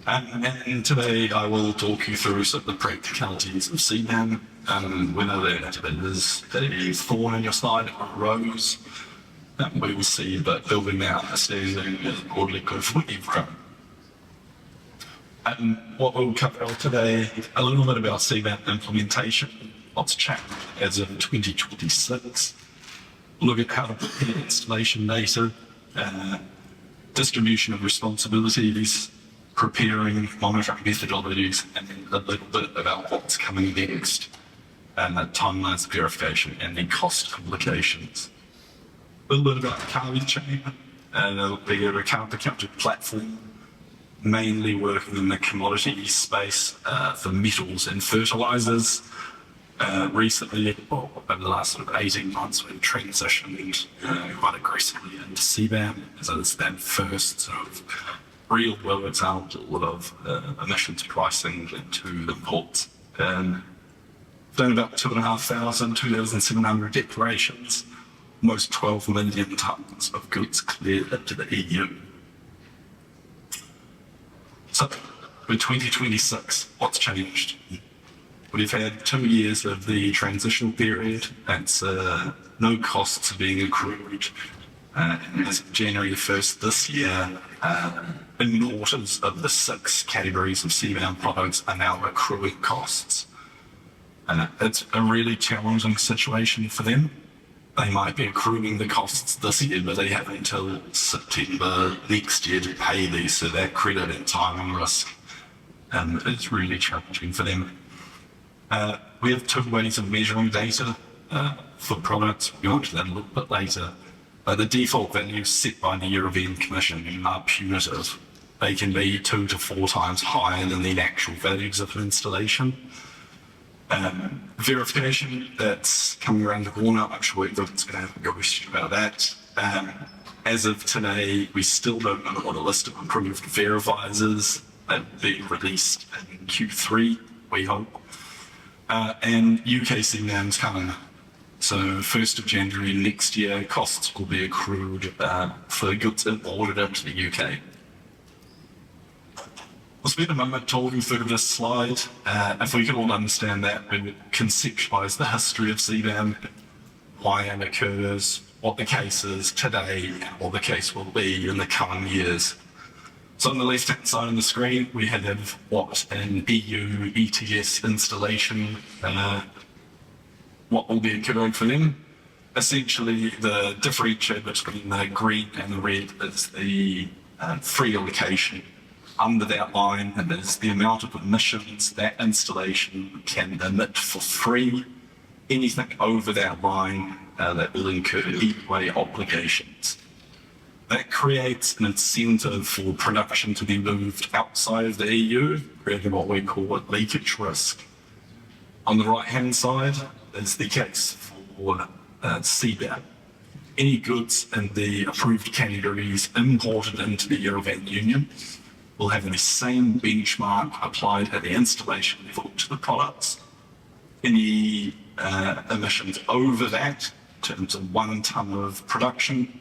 And today I will talk you through some of the practicalities of CBAM, whether that is a thorn in your side or a rose. We will see, but building that understanding is broadly good for everyone. What we'll cover today, a little bit about CBAM implementation, what's changed as of 2026, look at how to prepare installation data, distribution of responsibilities, preparing monitoring methodologies, and then a little bit about what's coming next, timelines of verification, and the cost implications. A little bit about CarbonChain, there'll be a carbon platform, mainly working in the commodity space for metals and fertilizers. Recently, over the last sort of 18 months, we've transitioned quite aggressively into CBAM, so it's that first sort of real world example of emissions pricing into imports. Done about 2,700 declarations, almost 12 million tonnes of goods cleared into the EU. So, for 2026, what's changed? We've had 2 years of the transitional period. That's no costs being accrued. As of January 1st this year, importers of the 6 categories of CBAM products are now accruing costs. It's a really challenging situation for them. They might be accruing the costs this year, but they have until September next year to pay these, so they're credit and timing risk. It's really challenging for them. We have 2 ways of measuring data for products. We'll go into that a little bit later. The default values set by the European Commission are punitive. They can be 2 to 4 times higher than the actual values of an installation. Verification, that's coming around the corner. I'm sure everyone's going to have a question about that. As of today, we still don't know what a list of approved verifiers that will be released in Q3, we hope. And UK CBAM's coming. So 1st of January next year, costs will be accrued for goods imported into the UK. We'll spend a moment talking through this slide. If we can all understand that, we would conceptualise the history of CBAM, why it occurs, what the case is today, and what the case will be in the coming years. So on the left-hand side of the screen, we have what an EU ETS installation, what will be occurring for them. Essentially, the differentiator between the green and the red is the free allocation. Under that line, it is the amount of emissions that installation can emit for free. Anything over that line that will incur EPA obligations. That creates an incentive for production to be moved outside of the EU, creating what we call a leakage risk. On the right-hand side is the case for CBAM. Any goods in the approved categories imported into the European Union will have the same benchmark applied at the installation level to the products. Any emissions over that, in terms of 1 tonne of production,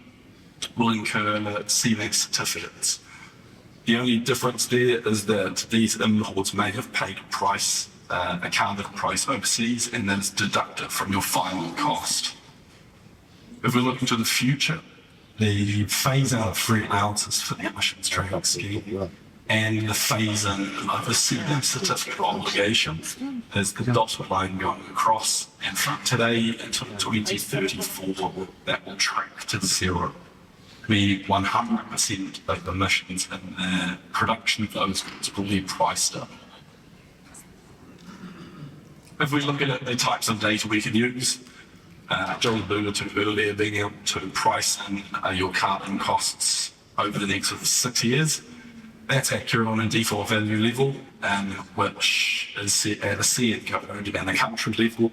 will incur CBAM certificates. The only difference there is that these imports may have paid a carbon price overseas, and then it's deducted from your final cost. If we look into the future, the phase out of free allowances for the emissions trading scheme and the phase-in of the CBAM certificate obligation is the dotted line going across, and from today until 2034, that will track to 0. Meaning 100% of emissions in the production of those goods will be priced up. If we look at the types of data we can use, John alluded to earlier, being able to price in your carbon costs over the next 6 years. That's accurate on a default value level, which is set at a C code and a country level.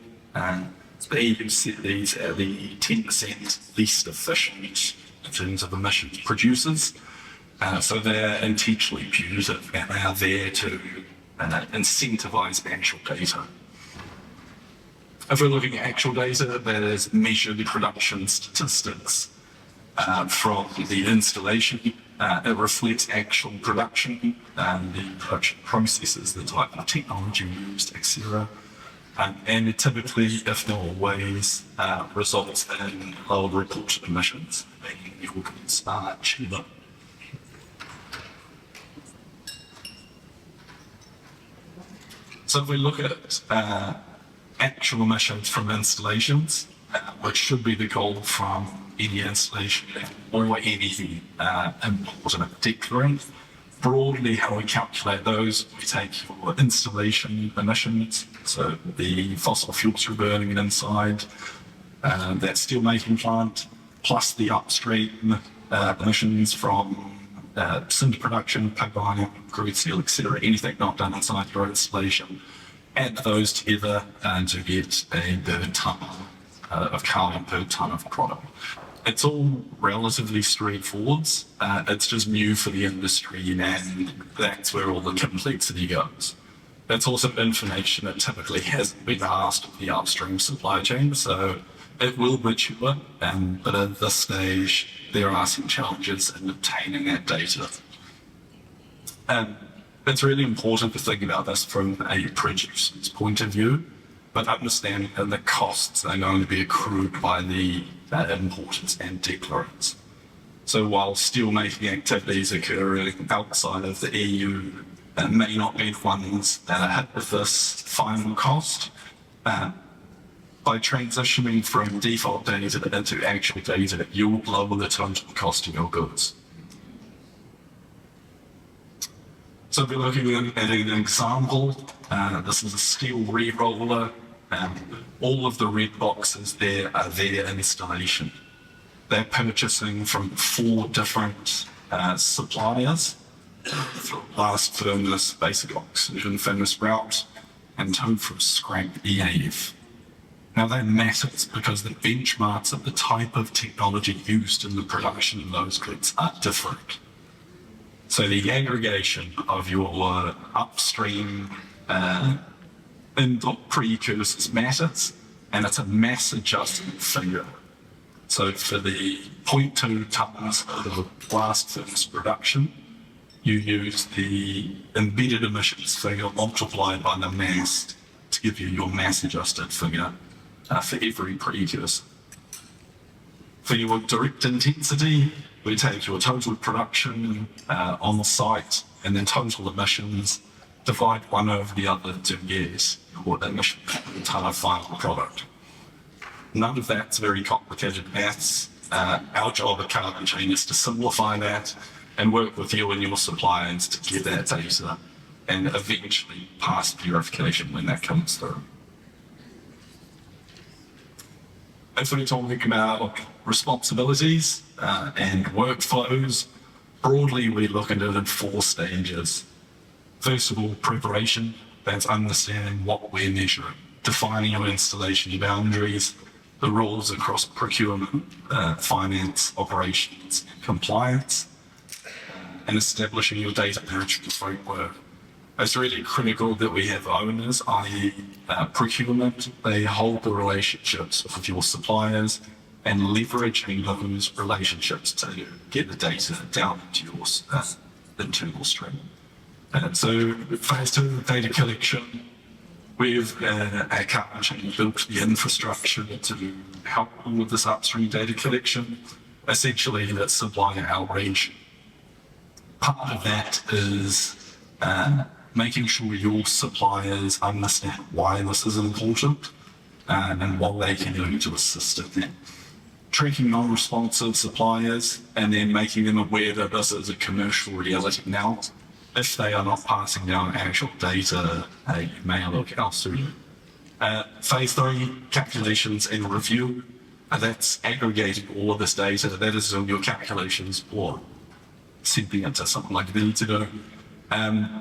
So the EU set these at the 10% least efficient in terms of emissions producers. So they're intentionally punitive, and they are there to incentivise actual data. If we're looking at actual data, that is measured production statistics from the installation It reflects actual production, the production processes, the type of technology used, etc. And it typically, if not always, results in lower reported emissions, making your goods cheaper. So if we look at actual emissions from installations, which should be the goal from any installation or any important declarant, broadly how we calculate those, we take your installation emissions, so the fossil fuels you're burning inside that steelmaking plant, plus the upstream emissions from cinder production, pig iron, crude steel, etc., anything not done inside your installation, add those together to get a per tonne of carbon per tonne of product. It's all relatively straightforward. It's just new for the industry, and that's where all the complexity goes. That's also information that typically hasn't been asked of the upstream supply chain, so it will mature, but at this stage, there are some challenges in obtaining that data. It's really important to think about this from a producer's point of view, but understanding that the costs are going to be accrued by the importers and declarants. So while steelmaking activities occurring outside of the EU may not be the ones that are hit with this final cost, by transitioning from default data into actual data, you'll lower the total cost of your goods. So if we're looking at an example, this is a steel re-roller. All of the red boxes there are their installation. They're purchasing from 4 different suppliers for blast furnace, basic oxygen furnace route, and towed from scrap EAF. Now that matters because the benchmarks of the type of technology used in the production of those goods are different. So the aggregation of your upstream input precursors matters, and it's a mass adjustment figure. So for the 0.2 tonnes of blast furnace production, you use the embedded emissions figure multiplied by the mass to give you your mass adjusted figure for every precursor. For your direct intensity, we take your total production on the site and then total emissions, divide one over the other to get your emission per tonne of final product. None of that's very complicated maths. Our job at CarbonChain is to simplify that and work with you and your suppliers to get that data and eventually pass purification when that comes through. If we're talking about responsibilities and workflows, broadly we look at it in 4 stages. First of all, preparation, that's understanding what we're measuring, defining your installation boundaries, the rules across procurement, finance, operations, compliance, and establishing your data management framework. It's really critical that we have owners, i.e. procurement. They hold the relationships with your suppliers and leveraging those relationships to get the data down into your internal stream. So phase 2, data collection. We've at CarbonChain built the infrastructure to help with this upstream data collection. Essentially, that's supplier outreach. Part of that is making sure your suppliers understand why this is important and what they can do to assist in that. Tracking non-responsive suppliers and then making them aware that this is a commercial reality now. If they are not passing down actual data, you may look elsewhere. Phase 3, calculations and review. That's aggregating all of this data. That is your calculations or sending it to something like me to do.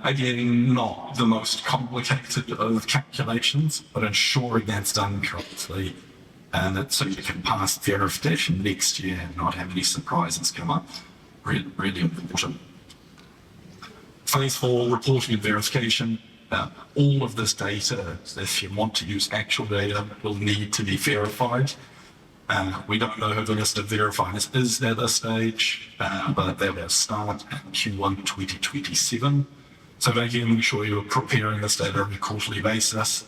Again, not the most complicated of calculations, but ensuring that's done correctly and so you can pass verification next year and not have any surprises come up. Really, really important. Phase 4, reporting and verification. All of this data, if you want to use actual data, will need to be verified. We don't know who the list of verifiers is at this stage, but that will start in Q1 2027. So making sure you're preparing this data on a quarterly basis,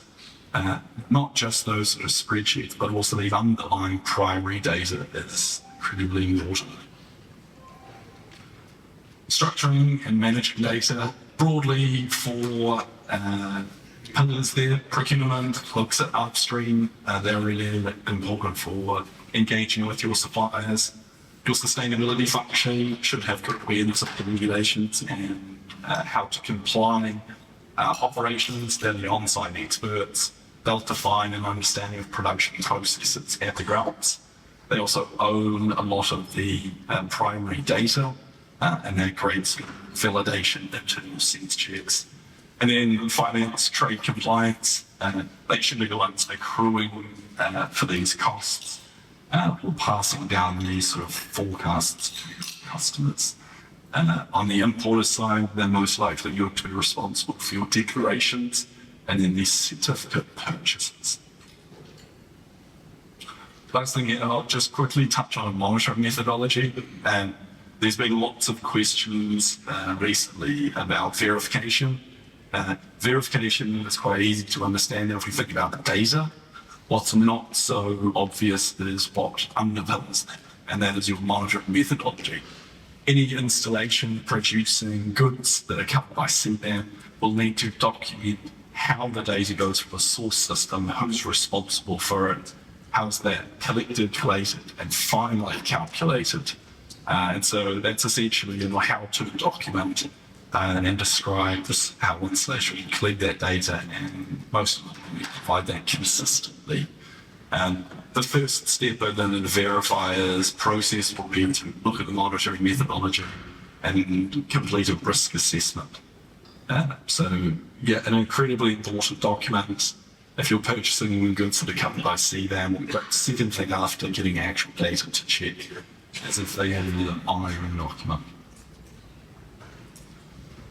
not just those sort of spreadsheets, but also the underlying primary data is incredibly important. Structuring and managing data broadly for pillars there. Procurement looks at upstream. They're really important for engaging with your suppliers. Your sustainability function should have good awareness of the regulations and how to comply. Operations, they're the on-site experts. They'll define an understanding of production processes at the grounds. They also own a lot of the primary data, and that creates validation, internal sense checks. And then finance, trade compliance, they should be the ones accruing for these costs or passing down these sort of forecasts to customers. On the importer side, they're most likely you're to be responsible for your declarations and then these certificate purchases. Last thing here, I'll just quickly touch on monitoring methodology. There's been lots of questions recently about verification. Verification is quite easy to understand if we think about the data. What's not so obvious is what underpins that, and that is your monitoring methodology. Any installation producing goods that are covered by CBAM will need to document how the data goes from the source system, who's responsible for it, how's that collected, collated, and finally calculated. And so that's essentially how to document and describe how installation can collect that data and most importantly provide that consistently. The first step in the verifier's process will be to look at the monitoring methodology and complete a risk assessment. So yeah, an incredibly important document if you're purchasing goods that are covered by CBAM. But second thing after getting actual data to check as if they have an iron document.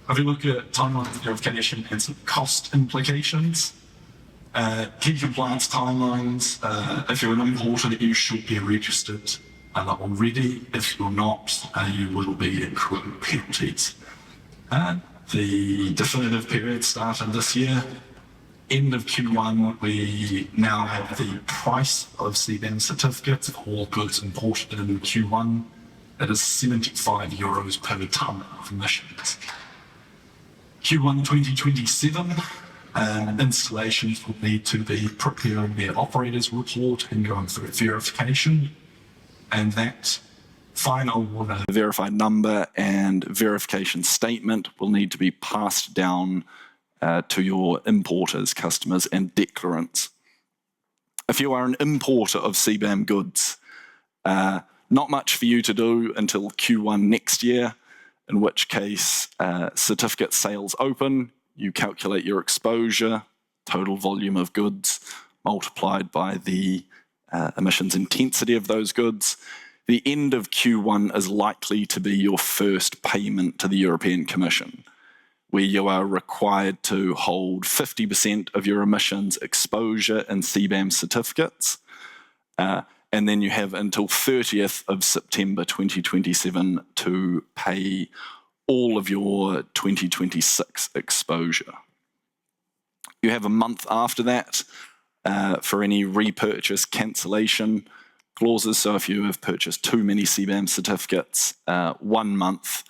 If you look at timeline verification and some cost implications, key compliance timelines, if you're an importer, you should be registered already. If you're not, you will be incurring penalties. The definitive period started this year. End of Q1, we now have the price of CBAM certificates for all goods imported in Q1. It is €75 per tonne of emissions. Q1 2027, installations will need to be preparing their operator's report and going through verification. And that final verified number and verification statement will need to be passed down to your importers, customers, and declarants. If you are an importer of CBAM goods, not much for you to do until Q1 next year, in which case certificate sales open, you calculate your exposure, total volume of goods, multiplied by the emissions intensity of those goods. The end of Q1 is likely to be your first payment to the European Commission, where you are required to hold 50% of your emissions exposure in CBAM certificates. And then you have until 30th of September 2027 to pay all of your 2026 exposure. You have a month after that for any repurchase cancellation clauses. So if you have purchased too many CBAM certificates, 1 month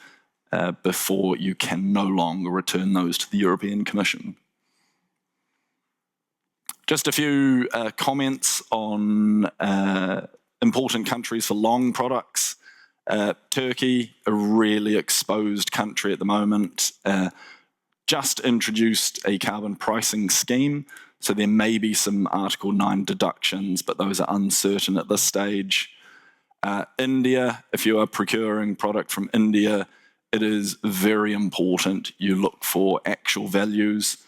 before you can no longer return those to the European Commission. Just a few comments on important countries for long products. Turkey, a really exposed country at the moment, just introduced a carbon pricing scheme. So there may be some Article 9 deductions, but those are uncertain at this stage. India, if you are procuring product from India, it is very important you look for actual values.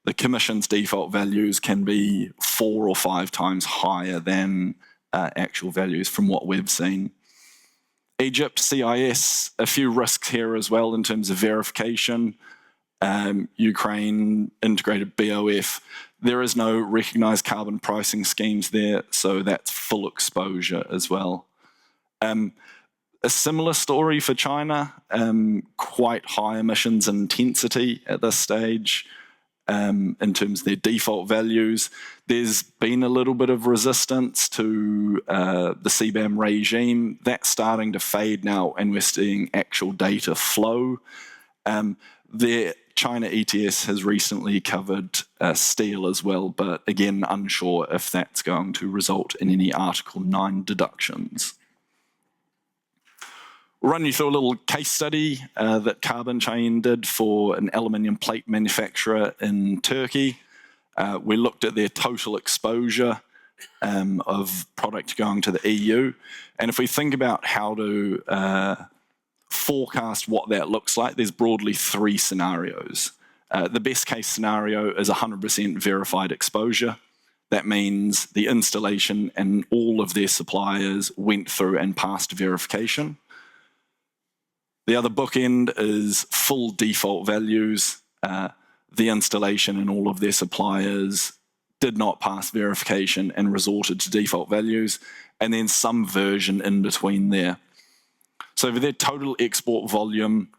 The Commission's default values can be 4 or 5 times higher than actual values from what we've seen. Egypt, CIS, a few risks here as well in terms of verification. Ukraine integrated BOF. There is no recognised carbon pricing schemes there, so that's full exposure as well. A similar story for China, quite high emissions intensity at this stage in terms of their default values. There's been a little bit of resistance to the CBAM regime. That's starting to fade now, and we're seeing actual data flow. Their China ETS has recently covered steel as well, but again, unsure if that's going to result in any Article 9 deductions. We'll run you through a little case study that CarbonChain did for an aluminium plate manufacturer in Turkey. We looked at their total exposure of product going to the EU. And if we think about how to forecast what that looks like, there's broadly three scenarios. The best case scenario is 100% verified exposure. That means the installation and all of their suppliers went through and passed verification. The other bookend is full default values. The installation and all of their suppliers did not pass verification and resorted to default values, and then some version in between there. So for their total export volume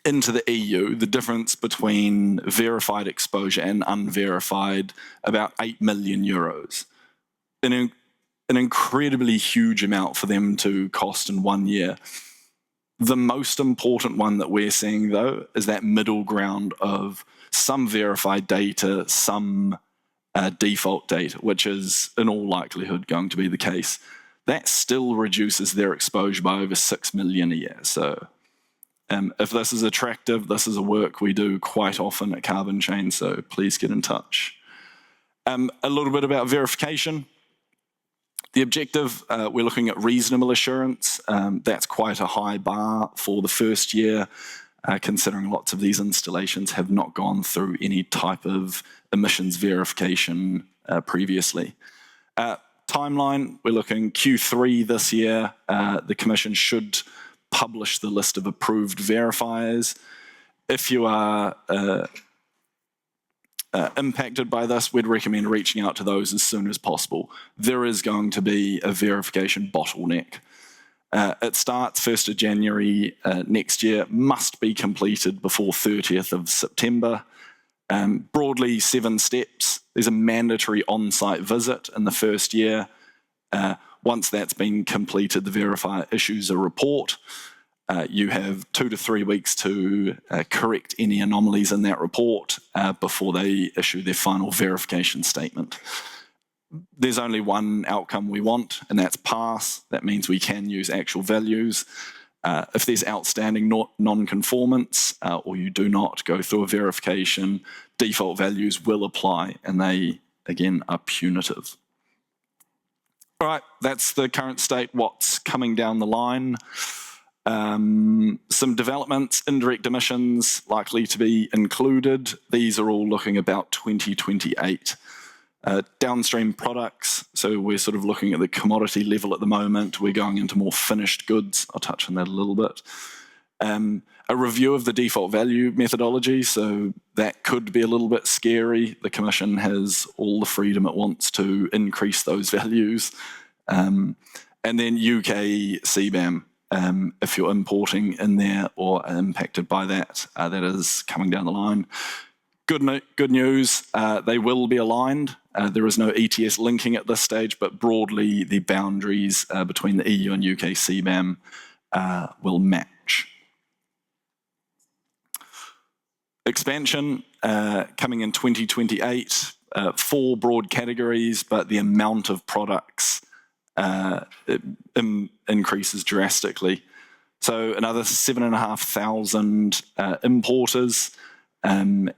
into the EU, the difference between verified exposure and unverified, about 8 million euros. An incredibly huge amount for them to cost in 1 year. The most important one that we're seeing, though, is that middle ground of some verified data, some default data, which is in all likelihood going to be the case. That still reduces their exposure by over 6 million a year. So if this is attractive, this is a work we do quite often at CarbonChain, so please get in touch. A little bit about verification. The objective, we're looking at reasonable assurance. That's quite a high bar for the first year, considering lots of these installations have not gone through any type of emissions verification previously. Timeline, we're looking Q3 this year. The Commission should publish the list of approved verifiers. If you are impacted by this, we'd recommend reaching out to those as soon as possible. There is going to be a verification bottleneck. It starts 1st of January next year, must be completed before 30th of September. Broadly 7 steps. There's a mandatory on-site visit in the first year. Once that's been completed, the verifier issues a report. You have 2 to 3 weeks to correct any anomalies in that report before they issue their final verification statement. There's only one outcome we want, and that's pass. That means we can use actual values. If there's outstanding non-conformance or you do not go through a verification, default values will apply, and they, again, are punitive. All right, that's the current state, what's coming down the line. Some developments, indirect emissions likely to be included. These are all looking about 2028. Downstream products, so we're sort of looking at the commodity level at the moment. We're going into more finished goods. I'll touch on that a little bit. A review of the default value methodology, so that could be a little bit scary. The Commission has all the freedom it wants to increase those values. And then UK CBAM. If you're importing in there or are impacted by that, that is coming down the line. Good news, they will be aligned. There is no ETS linking at this stage, but broadly the boundaries between the EU and UK CBAM will match. Expansion coming in 2028, 4 broad categories, but the amount of products increases drastically. So another 7,500 importers and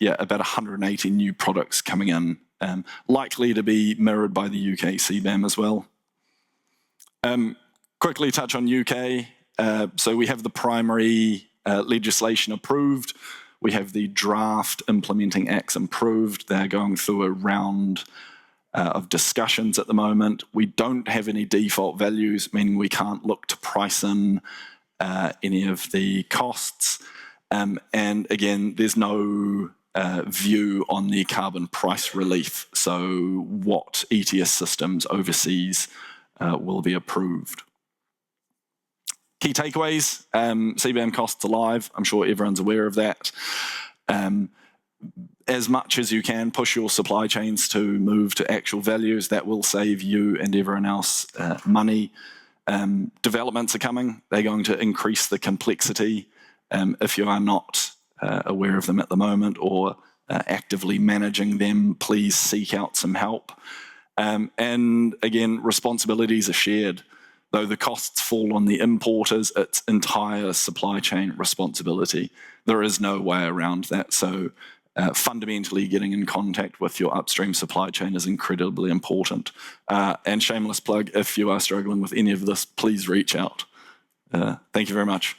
yeah, about 180 new products coming in, likely to be mirrored by the UK CBAM as well. Quickly touch on UK. So we have the primary legislation approved. We have the draft implementing acts approved. They're going through a round of discussions at the moment. We don't have any default values, meaning we can't look to price in any of the costs. And again, there's no view on the carbon price relief. So what ETS systems overseas will be approved. Key takeaways, CBAM costs alive. I'm sure everyone's aware of that. As much as you can, push your supply chains to move to actual values. That will save you and everyone else money. Developments are coming. They're going to increase the complexity. If you are not aware of them at the moment or actively managing them, please seek out some help. And again, responsibilities are shared. Though the costs fall on the importers, it's entire supply chain responsibility. There is no way around that. So fundamentally getting in contact with your upstream supply chain is incredibly important. And shameless plug, if you are struggling with any of this, please reach out. Thank you very much.